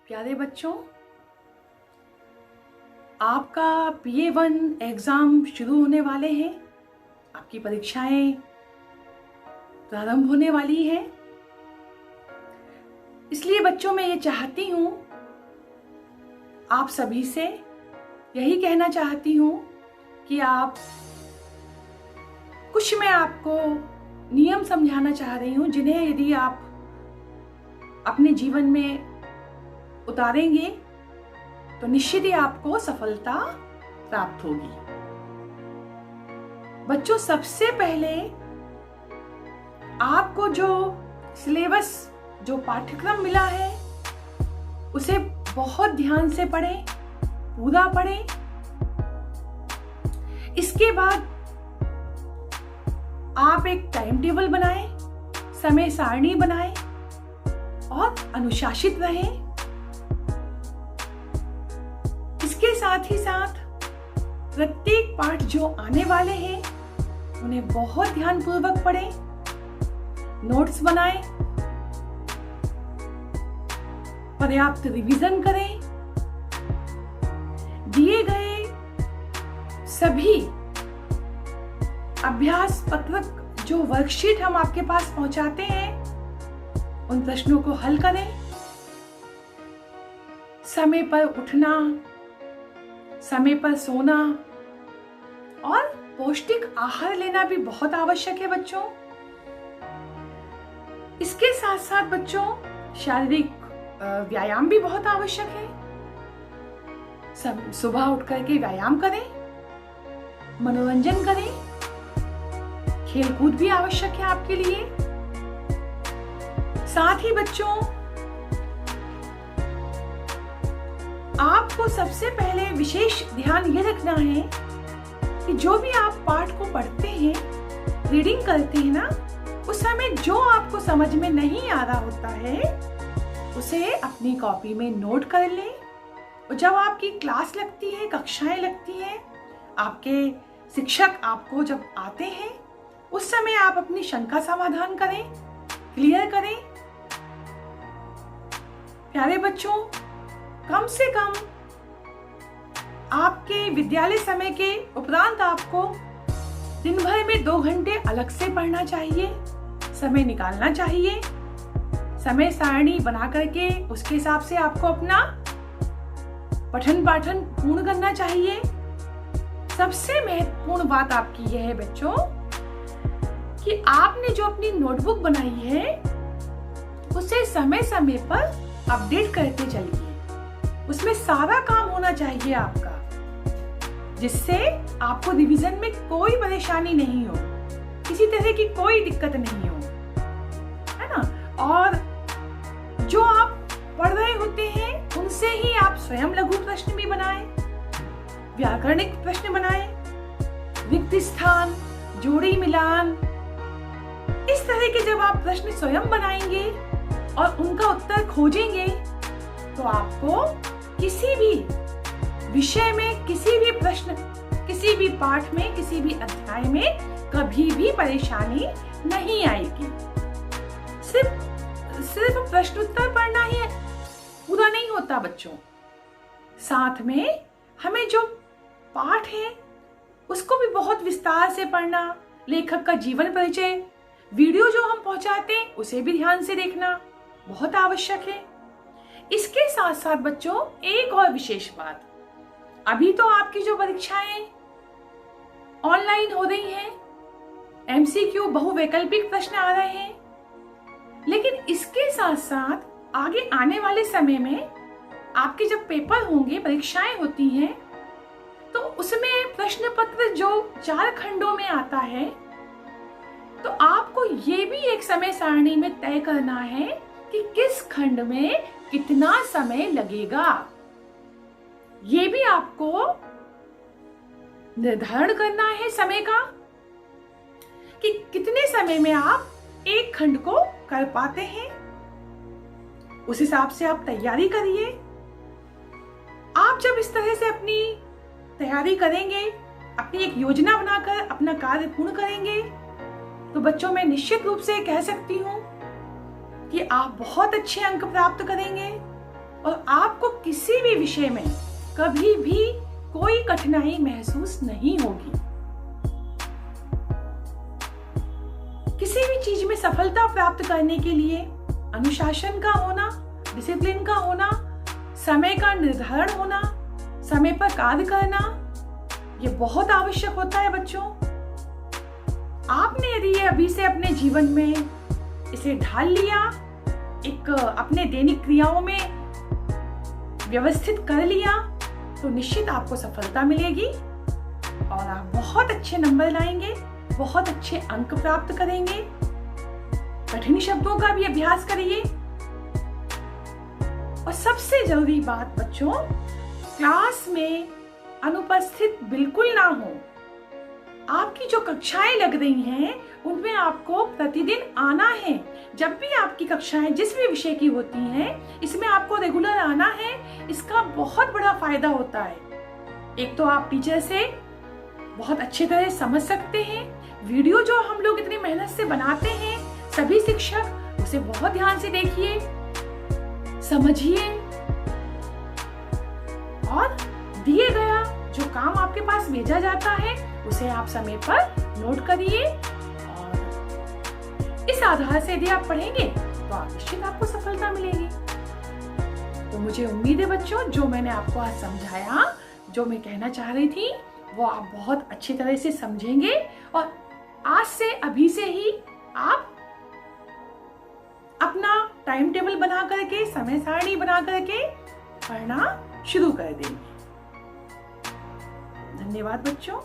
प्यारे बच्चों, आपका PA1 एग्ज़ाम शुरू होने वाले हैं। आपकी परीक्षाएं प्रारंभ होने वाली हैं। इसलिए बच्चों मैं ये चाहती हूँ, आप सभी से यही कहना चाहती हूँ कि आप कुछ मैं आपको नियम समझाना चाह रही हूँ, जिन्हें यदि आप अपने जीवन में उतारेंगे तो निश्चित ही आपको सफलता प्राप्त होगी। बच्चों, सबसे पहले आपको जो सिलेबस, जो पाठ्यक्रम मिला है, उसे बहुत ध्यान से पढ़ें, पूरा पढ़ें। इसके बाद आप एक टाइम टेबल बनाएं, समय सारणी बनाएं और अनुशासित रहें। इसके साथ ही साथ प्रत्येक पाठ जो आने वाले हैं उन्हें बहुत ध्यानपूर्वक पढ़ें, नोट्स बनाएं, पर्याप्त रिवीजन करें। दिए गए सभी अभ्यास पत्रक, जो वर्कशीट हम आपके पास पहुंचाते हैं, उन प्रश्नों को हल करें। समय पर उठना, समय पर सोना और पौष्टिक आहार लेना भी बहुत आवश्यक है बच्चों। इसके साथ साथ बच्चों शारीरिक व्यायाम भी बहुत आवश्यक है। सुबह उठ करके व्यायाम करें, मनोरंजन करें, खेलकूद भी आवश्यक है आपके लिए। साथ ही बच्चों, आपको सबसे पहले विशेष ध्यान ये रखना है कि जो भी आप पाठ को पढ़ते हैं, रीडिंग करते हैं ना, उस समय जो आपको समझ में नहीं आ रहा होता है उसे अपनी कॉपी में नोट कर लें। और जब आपकी क्लास लगती है, कक्षाएं लगती हैं, आपके शिक्षक आपको जब आते हैं, उस समय आप अपनी शंका समाधान करें, क्लियर करें। प्यारे बच्चों, कम से कम आपके विद्यालय समय के उपरांत आपको दिन भर में 2 घंटे अलग से पढ़ना चाहिए, समय निकालना चाहिए। समय सारणी बना करके उसके हिसाब से आपको अपना पठन पाठन पूर्ण करना चाहिए। सबसे महत्वपूर्ण बात आपकी यह है बच्चों कि आपने जो अपनी नोटबुक बनाई है उसे समय समय पर अपडेट करते चलिए। उसमें सारा काम होना चाहिए आपका, जिससे आपको रिवीजन में कोई परेशानी नहीं हो, किसी तरह की कोई दिक्कत नहीं हो, है ना। और जो आप पढ़ रहे होते हैं उनसे ही आप स्वयं लघु प्रश्न भी बनाएं, व्याकरणिक प्रश्न बनाएं, रिक्त स्थान, जोड़ी मिलान। इस तरह के जब आप प्रश्न स्वयं बनाएंगे और उनका उत्तर खोजेंगे तो आपको किसी भी विषय में, किसी भी प्रश्न, किसी भी पाठ में, किसी भी अध्याय में कभी भी परेशानी नहीं आएगी। सिर्फ प्रश्नोत्तर पढ़ना ही पूरा नहीं होता बच्चों, साथ में हमें जो पाठ है उसको भी बहुत विस्तार से पढ़ना, लेखक का जीवन परिचय, वीडियो जो हम पहुंचाते हैं उसे भी ध्यान से देखना बहुत आवश्यक है। इसके साथ साथ बच्चों एक और विशेष बात, अभी तो आपकी जो परीक्षाएं ऑनलाइन हो रही हैं, MCQ बहुवैकल्पिक प्रश्न आ रहे हैं, लेकिन इसके साथ साथ आगे आने वाले समय में आपके जब पेपर होंगे, परीक्षाएं होती हैं, तो उसमें प्रश्न पत्र जो 4 खंडों में आता है, तो आपको ये भी एक समय सारणी में तय करना है कि किस खंड में कितना समय लगेगा। ये भी आपको निर्धारण करना है समय का कि कितने समय में आप एक खंड को कर पाते हैं। उस हिसाब से आप तैयारी करिए। आप जब इस तरह से अपनी तैयारी करेंगे, अपनी एक योजना बनाकर अपना कार्य पूर्ण करेंगे, तो बच्चों मैं निश्चित रूप से कह सकती हूँ कि आप बहुत अच्छे अंक प्राप्त करेंगे और आपको किसी भी विषय में कभी भी कोई कठिनाई महसूस नहीं होगी। किसी भी चीज में सफलता प्राप्त करने के लिए अनुशासन का होना, डिसिप्लिन का होना, समय का निर्धारण होना, समय पर कार्य करना, ये बहुत आवश्यक होता है बच्चों। आपने यदि ये अभी से अपने जीवन में इसे ढाल लिया, एक अपने दैनिक क्रियाओं में व्यवस्थित कर लिया, तो निश्चित आपको सफलता मिलेगी और आप बहुत अच्छे नंबर लाएंगे, बहुत अच्छे अंक प्राप्त करेंगे। कठिन शब्दों का भी अभ्यास करिए। और सबसे जरूरी बात बच्चों, क्लास में अनुपस्थित बिल्कुल ना हो। आपकी जो कक्षाएं लग रही हैं उनमें आपको प्रतिदिन आना है। जब भी आपकी कक्षाएं जिस भी विषय की होती हैं, इसमें आपको रेगुलर आना है। इसका बहुत बड़ा फायदा होता है। एक तो आप टीचर से बहुत अच्छी तरह समझ सकते हैं। वीडियो जो हम लोग इतनी मेहनत से बनाते हैं, सभी शिक्षक उसे बहुत ध्यान से देखिए, समझिए और दिए गया जो काम आपके पास भेजा जाता है उसे आप समय पर नोट करिए। और इस आधार से यदि आप पढ़ेंगे तो आप निश्चित आपको सफलता मिलेगी। तो मुझे उम्मीद है बच्चों, जो मैंने आपको आज समझाया, जो मैं कहना चाह रही थी, वो आप बहुत अच्छी तरह से समझेंगे और आज से अभी से ही आप अपना टाइम टेबल बना करके, समय सारणी बना करके पढ़ना शुरू कर देंगे। धन्यवाद बच्चों।